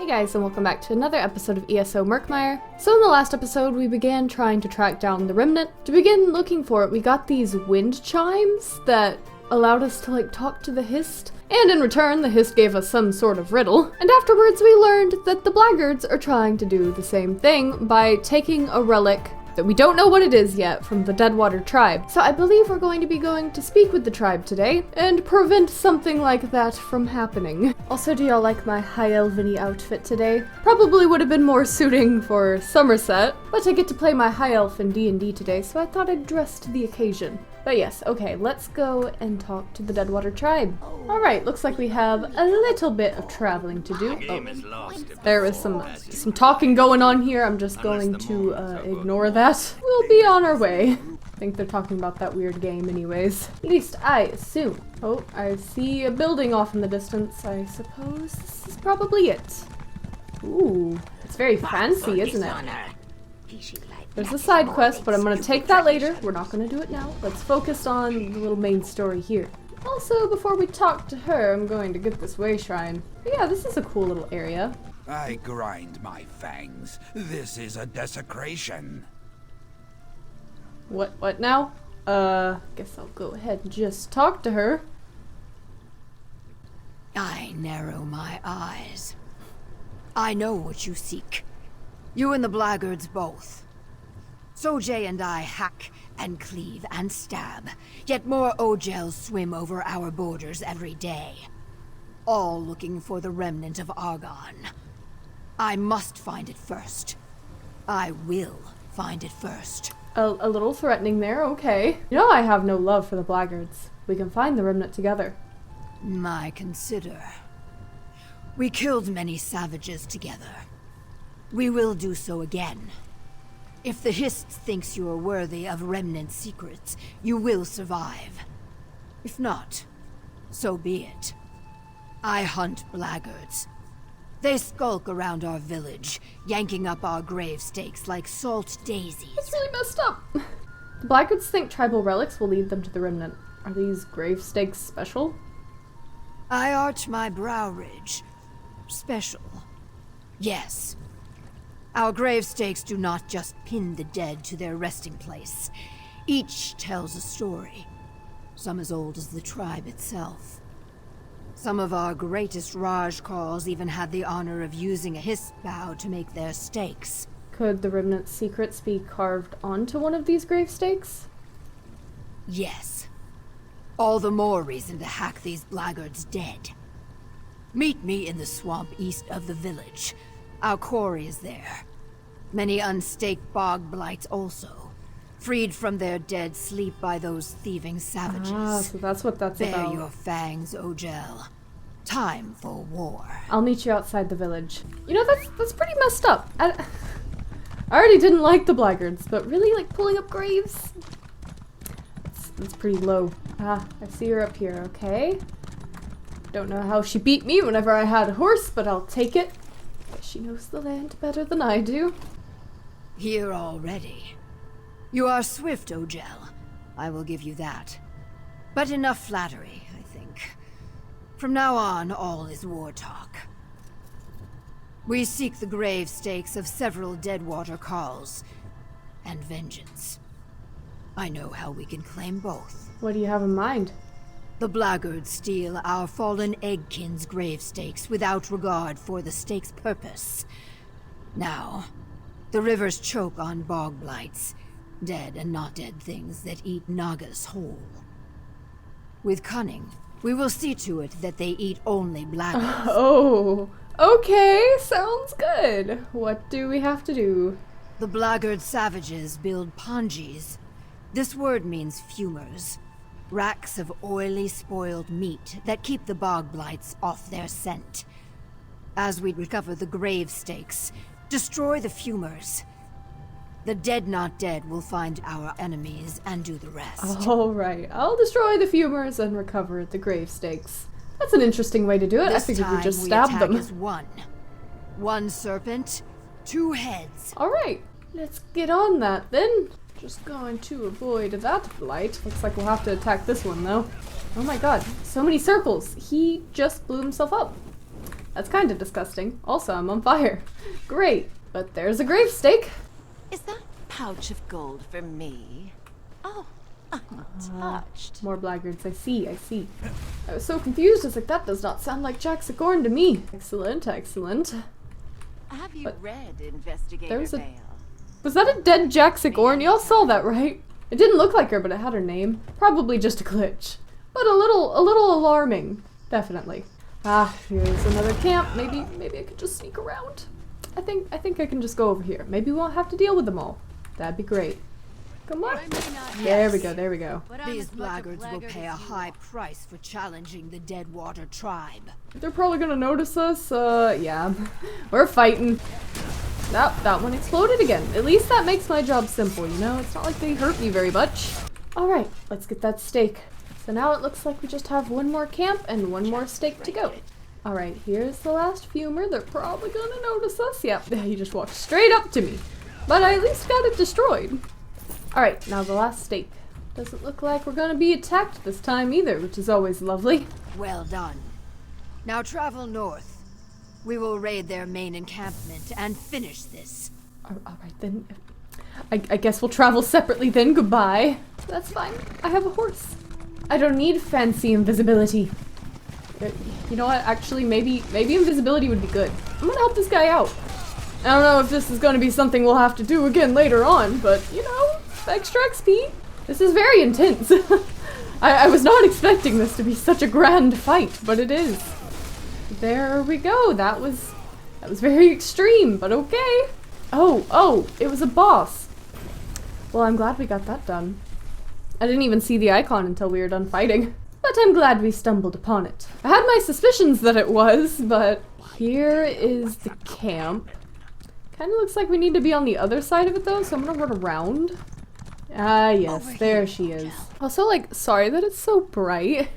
guys, and welcome back to another episode of ESO Murkmire. So in the last episode, we began trying to track down the remnant. To begin looking for it, we got these wind chimes that allowed us to talk to the Hist. And in return, the Hist gave us some sort of riddle. And afterwards, we learned that the Blackguards are trying to do the same thing by taking a relic that we don't know what it is yet from the Deadwater tribe. So I believe we're going to speak with the tribe today and prevent something like that from happening. Also, do y'all like my high elven-y outfit today? Probably would have been more suiting for Somerset, but I get to play my high elf in D&D today, so I thought I'd dress to the occasion. But yes, okay, let's go and talk to the Deadwater tribe. Alright, looks like we have a little bit of traveling to do. Oh, there is some talking going on here. I'm just going to ignore that. We'll be on our way. I think they're talking about that weird game anyways. At least I assume. Oh, I see a building off in the distance. I suppose this is probably it. Ooh, it's very fancy, isn't it? There's a side quest, but I'm going to take that later. We're not going to do it now. Let's focus on the little main story here. Also, before we talk to her, I'm going to get this way shrine. But yeah, this is a cool little area. I grind my fangs. This is a desecration. What now? Guess I'll go ahead and just talk to her. I narrow my eyes. I know what you seek. You and the Blackguards both. Zöë and I hack and cleave and stab, yet more Ogels swim over our borders every day. All looking for the remnant of Argon. I must find it first. I will find it first. A little threatening there, okay. You know I have no love for the Blackguards. We can find the remnant together. My consider. We killed many savages together. We will do so again. If the Hist thinks you are worthy of remnant secrets, you will survive. If not, so be it. I hunt Blackguards. They skulk around our village, yanking up our grave stakes like salt daisies. It's really messed up. The Blackguards think tribal relics will lead them to the remnant. Are these grave stakes special? I arch my brow ridge. Special. Yes. Our grave stakes do not just pin the dead to their resting place. Each tells a story, some as old as the tribe itself. Some of our greatest Rajkals even had the honor of using a Hist bow to make their stakes. Could the remnant's secrets be carved onto one of these grave stakes? Yes. All the more reason to hack these Blackguards dead. Meet me in the swamp east of the village. Our quarry is there. Many unstaked bog blights also. Freed from their dead sleep by those thieving savages. Ah, so that's what that's Bare about. your fangs, Ogel. Time for war. I'll meet you outside the village. You know, that's pretty messed up. I already didn't like the Blackguards, but really, pulling up graves? That's pretty low. Ah, I see her up here, okay. Don't know how she beat me whenever I had a horse, but I'll take it. Guess she knows the land better than I do. Here already. You are swift, Ogel. I will give you that. But enough flattery, I think. From now on, all is war talk. We seek the grave stakes of several Deadwater Carls, and vengeance. I know how we can claim both. What do you have in mind? The Blackguards steal our fallen eggkin's grave stakes without regard for the stake's purpose. Now, the rivers choke on bog blights, dead and not dead things that eat Nagas whole. With cunning, we will see to it that they eat only Blackguards. Oh, okay, sounds good. What do we have to do? The Blackguard savages build ponjis. This word means fumers. Racks of oily, spoiled meat that keep the bog blights off their scent. As we recover the grave stakes, destroy the fumers. The dead not dead will find our enemies and do the rest. Alright, I'll destroy the fumers and recover the grave stakes. That's an interesting way to do it. I figured we'd just stab them. Is one serpent, 2 heads. Alright, let's get on that then. Just going to avoid that blight. Looks like we'll have to attack this one though. Oh my god, so many circles. He just blew himself up. That's kind of disgusting. Also, I'm on fire. Great, but there's a grave stake. Is that pouch of gold for me? Oh, I'm touched. More blackguards. I see. I was so confused. I was like, that does not sound like Jack Sicorn to me. Excellent. Have you But read Investigator there was a- Vale? Was that a dead Jack Sicorn? Y'all saw that, right? It didn't look like her, but it had her name. Probably just a glitch. But a little alarming. Definitely. Ah, here's another camp. Maybe I could just sneak around. I think I can just go over here. Maybe we won't have to deal with them all. That'd be great. Come on. There we go. These blackguards will pay a high price for challenging the Deadwater tribe. They're probably gonna notice us. Yeah. We're fighting. That one exploded again. At least that makes my job simple, you know? It's not like they hurt me very much. Alright, let's get that steak. So now it looks like we just have one more camp and one more steak to go. Alright, here's the last fumer. They're probably gonna notice us. Yep, he just walked straight up to me. But I at least got it destroyed. Alright, now the last steak. Doesn't look like we're gonna be attacked this time either, which is always lovely. Well done. Now travel north. We will raid their main encampment and finish this. Alright then. I guess we'll travel separately then. Goodbye. That's fine. I have a horse. I don't need fancy invisibility. You know what? Actually, maybe invisibility would be good. I'm gonna help this guy out. I don't know if this is gonna be something we'll have to do again later on, but you know, extra XP. This is very intense. I was not expecting this to be such a grand fight, but it is. There we go. That was very extreme, but okay. Oh, it was a boss. Well, I'm glad we got that done. I didn't even see the icon until we were done fighting. But I'm glad we stumbled upon it. I had my suspicions that it was, but here is the camp. Kind of looks like we need to be on the other side of it though, so I'm gonna run around. Ah, yes, there she is. Also, like, sorry that it's so bright.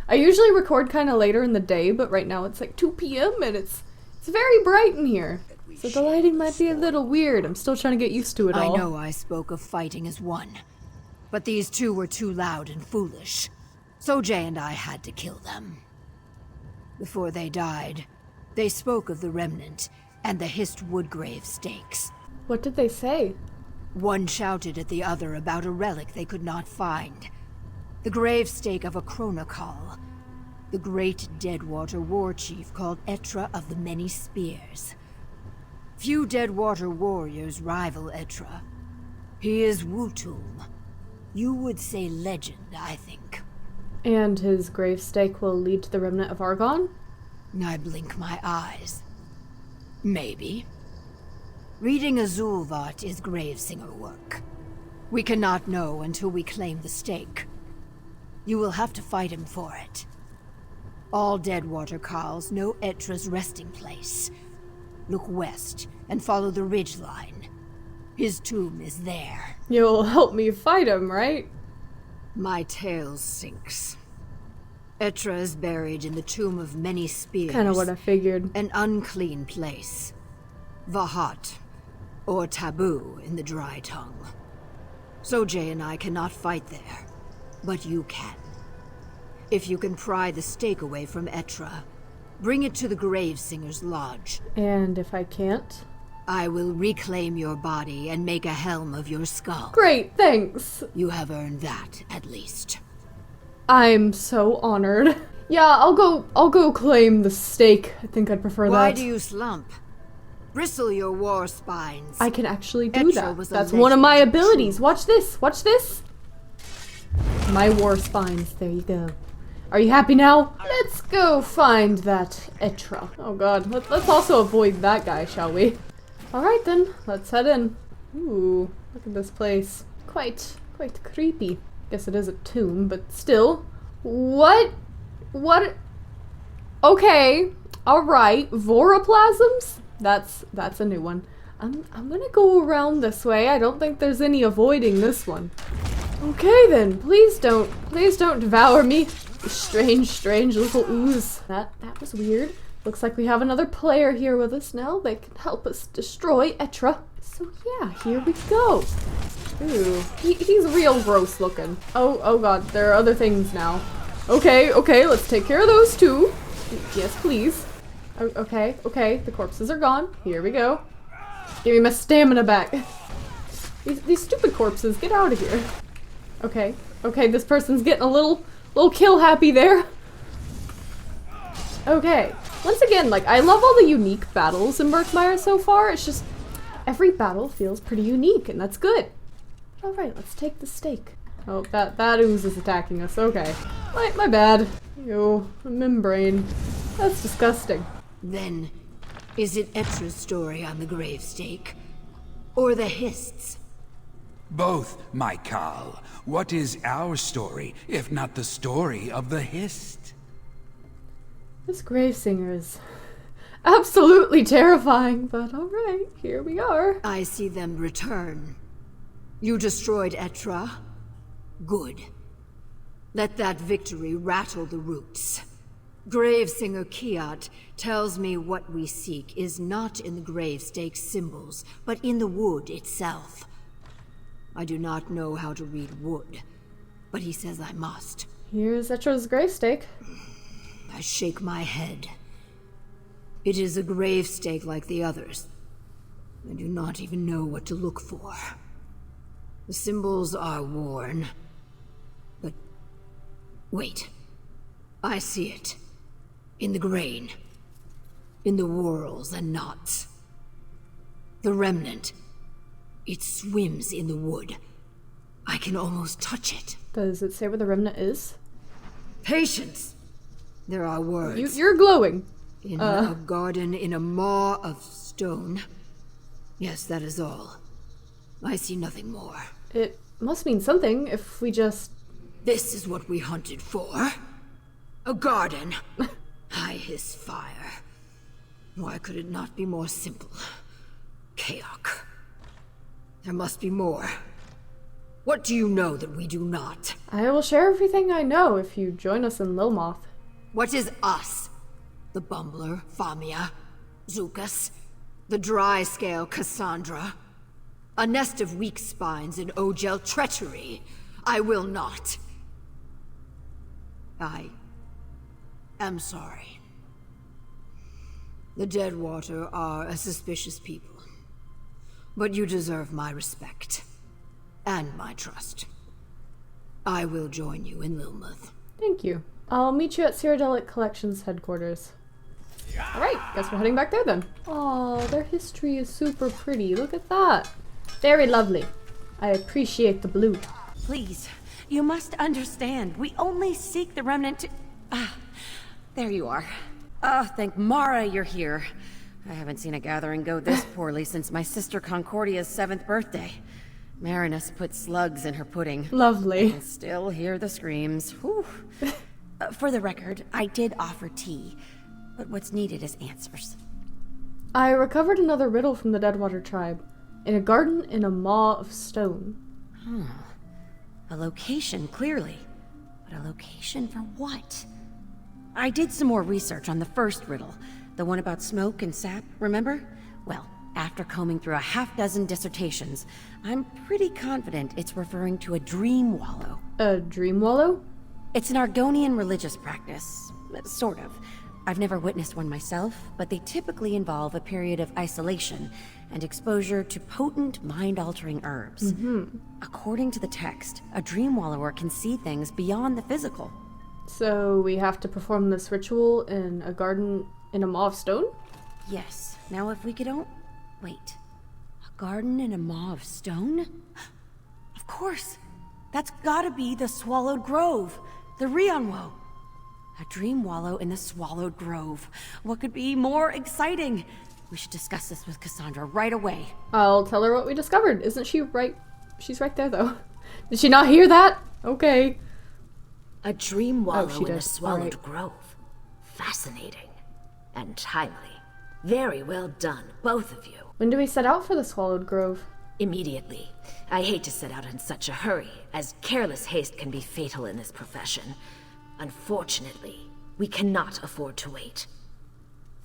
I usually record kind of later in the day, but right now it's like 2 p.m. and it's very bright in here. So the lighting might be a little weird. I'm still trying to get used to it all. I know I spoke of fighting as one, but these two were too loud and foolish. So Jay and I had to kill them. Before they died, they spoke of the remnant and the hissed Woodgrave stakes. What did they say? One shouted at the other about a relic they could not find. The grave stake of a chronocal, the great Deadwater war chief called Etra of the Many Spears. Few Deadwater warriors rival Etra. He is Wutum. You would say legend, I think. And his grave stake will lead to the remnant of Argonne? I blink my eyes. Maybe. Reading Azulvat is Gravesinger work. We cannot know until we claim the stake. You will have to fight him for it. All Deadwater Carls know Etra's resting place. Look west and follow the ridgeline. His tomb is there. You'll help me fight him, right? My tail sinks. Etra is buried in the Tomb of Many Spears. Kind of what I figured. An unclean place. Vahat, or taboo in the dry tongue. Sojay and I cannot fight there, but you can. If you can pry the stake away from Etra, bring it to the Gravesinger's lodge. And if I can't? I will reclaim your body and make a helm of your skull. Great, thanks. You have earned that, at least. I'm so honored. Yeah, I'll go claim the stake. I think I'd prefer that. Why do you slump? Bristle your war spines. I can actually do Etra that. was a That's one of my legend. abilities. Watch this. Watch this. My war spines. There you go. Are you happy now? Let's go find that Etra. Oh god. Let's also avoid that guy, shall we? Alright then. Let's head in. Ooh. Look at this place. Quite creepy. Guess it is a tomb, but still. What? Okay. Alright. Voroplasms? That's a new one. I'm gonna go around this way. I don't think there's any avoiding this one. Okay then, please don't devour me. Strange little ooze. That was weird. Looks like we have another player here with us now. They can help us destroy Etra. So yeah, here we go. Ooh, he's real gross looking. Oh god, there are other things now. Okay, let's take care of those too. Yes, please. Okay, okay, the corpses are gone. Here we go. Give me my stamina back. These stupid corpses, get out of here. Okay, okay, this person's getting a little kill happy there. Okay, once again, like, I love all the unique battles in Murkmire so far. It's just, every battle feels pretty unique, and that's good. Alright, let's take the stake. Oh, that ooze is attacking us, okay. My bad. Ew, a membrane. That's disgusting. Then, is it Etra's story on the grave stake? Or the Hist's? Both, my Carl. What is our story, if not the story of the Hist? This grave singer is absolutely terrifying, but alright, here we are. I see them return. You destroyed Etra? Good. Let that victory rattle the roots. Gravesinger Kiat tells me what we seek is not in the gravestake symbols, but in the wood itself. I do not know how to read wood, but he says I must. Here's Etra's gravestake. I shake my head. It is a gravestake like the others. I do not even know what to look for. The symbols are worn. But wait. I see it. In the grain. In the whorls and knots. The remnant. It swims in the wood. I can almost touch it. Does it say where the remnant is? Patience! There are words. You're glowing. In a garden in a maw of stone. Yes, that is all. I see nothing more. It must mean something if we just... This is what we hunted for. A garden. I hiss fire. Why could it not be more simple? Chaos. There must be more. What do you know that we do not? I will share everything I know if you join us in Lilmoth. What is us? The Bumbler, Famia, Zukas, the dry-scale Cassandra. A nest of weak spines and Ogel treachery. I will not. I am sorry. The Deadwater are a suspicious people. But you deserve my respect. And my trust. I will join you in Lilmoth. Thank you. I'll meet you at Cyrodiilic Collections headquarters. Alright, guess we're heading back there then. Oh, their history is super pretty. Look at that. Very lovely. I appreciate the blue. Please, you must understand. We only seek the remnant to... Ah, there you are. Thank Mara you're here. I haven't seen a gathering go this poorly since my sister Concordia's 7th birthday. Marinus put slugs in her pudding. Lovely. I can still hear the screams. Whew. For the record, I did offer tea, but what's needed is answers. I recovered another riddle from the Deadwater tribe. In a garden in a maw of stone. A location, clearly. But a location for what? I did some more research on the first riddle. The one about smoke and sap, remember? Well, after combing through a half-dozen dissertations, I'm pretty confident it's referring to a dream wallow. A dream wallow? It's an Argonian religious practice. Sort of. I've never witnessed one myself, but they typically involve a period of isolation and exposure to potent, mind-altering herbs. According to the text, a dream wallower can see things beyond the physical. So we have to perform this ritual in a garden in a maw of stone? Yes. Now if we could Wait. A garden in a maw of stone? Of course. That's gotta be the Swallowed Grove. The Rionwo. A dream wallow in the Swallowed Grove. What could be more exciting? We should discuss this with Cassandra right away. I'll tell her what we discovered. Isn't she right? She's right there, though. Did she not hear that? Okay. A dream wallow she in the does. Swallowed Alright. Grove. Fascinating. And timely. Very well done, both of you. When do we set out for the Swallowed Grove? Immediately. I hate to set out in such a hurry, as careless haste can be fatal in this profession. Unfortunately, we cannot afford to wait.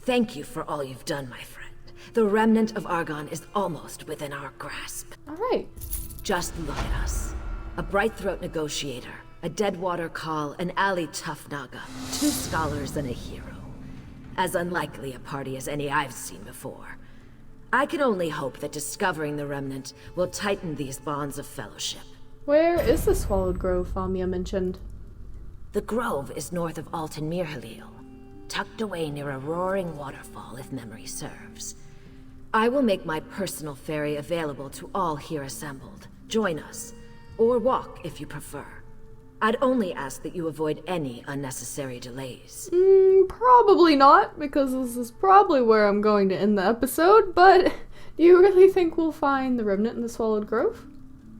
Thank you for all you've done, my friend. The remnant of Argon is almost within our grasp. Alright. Just look at us. A bright-throat negotiator, a Deadwater call, an alley tough naga, 2 scholars and a hero. as unlikely a party as any I've seen before. I can only hope that discovering the remnant will tighten these bonds of fellowship. Where is the Swallowed Grove Famia mentioned? The grove is north of Alton Mirhalil, tucked away near a roaring waterfall if memory serves. I will make my personal ferry available to all here assembled. Join us, or walk if you prefer. I'd only ask that you avoid any unnecessary delays. Probably not, because this is probably where I'm going to end the episode, but do you really think we'll find the remnant in the Swallowed Grove?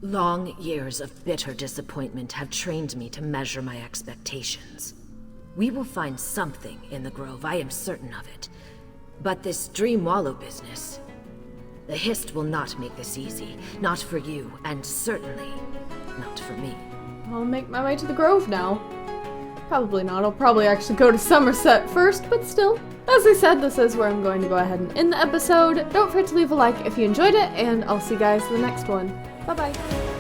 Long years of bitter disappointment have trained me to measure my expectations. We will find something in the grove, I am certain of it. But this Dream Wallow business... The Hist will not make this easy. Not for you, and certainly not for me. I'll make my way to the grove now. Probably not. I'll probably actually go to Somerset first, but still. As I said, this is where I'm going to go ahead and end the episode. Don't forget to leave a like if you enjoyed it, and I'll see you guys in the next one. Bye-bye.